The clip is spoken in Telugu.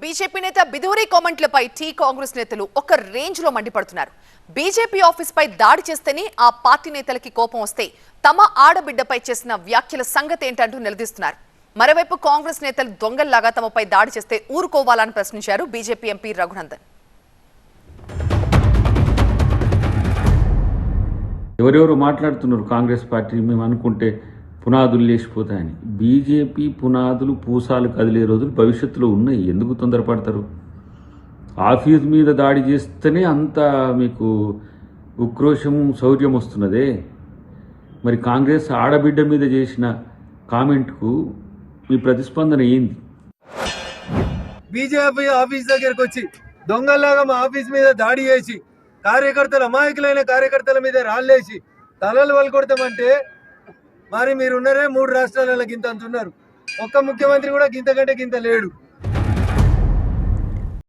బీజేపీ నేత బిదూరి కామెంట్లపై కాంగ్రెస్ నేతలు ఒక రేంజ్ లో మండిపడుతున్నారు. బీజేపీ ఆఫీస్ పై దాడి చేస్తేనే ఆ పార్టీ నేతలకి కోపం వస్తే తమ ఆడబిడ్డపై చేసిన వ్యాఖ్యల సంగతి ఏంటంటూ నిలదీస్తున్నారు. మరోవైపు కాంగ్రెస్ నేతలు దొంగల్లాగా తమపై దాడి చేస్తే ఊరుకోవాలని ప్రశ్నించారు బీజేపీ ఎంపీ రఘునందన్. ఎవరెవరు మాట్లాడుతున్నారు కాంగ్రెస్ పార్టీ మేము అనుకుంటే పునాదులు లేచిపోతాయని. బీజేపీ పునాదులు పూసాలు కదిలే రోజులు భవిష్యత్తులో ఉన్నాయి. ఎందుకు తొందరపడతారు? ఆఫీస్ మీద దాడి చేస్తేనే అంత మీకు ఉక్రోషము శౌర్యం వస్తున్నదే. మరి కాంగ్రెస్ ఆడబిడ్డ మీద చేసిన కామెంట్కు మీ ప్రతిస్పందన ఏంది? బీజేపీ ఆఫీస్ దగ్గరకు వచ్చి దొంగల్లాగా మా ఆఫీస్ మీద దాడి చేసి కార్యకర్తలు అమాయకులైన కార్యకర్తల మీద రాళ్ళేసి తలలు వలకొడతామంటే మరి మీరున్నారే 3 రాష్ట్రాలలో గింత అంటున్నారు. ఒక్క ముఖ్యమంత్రి కూడా గింత కంటే గింత లేడు.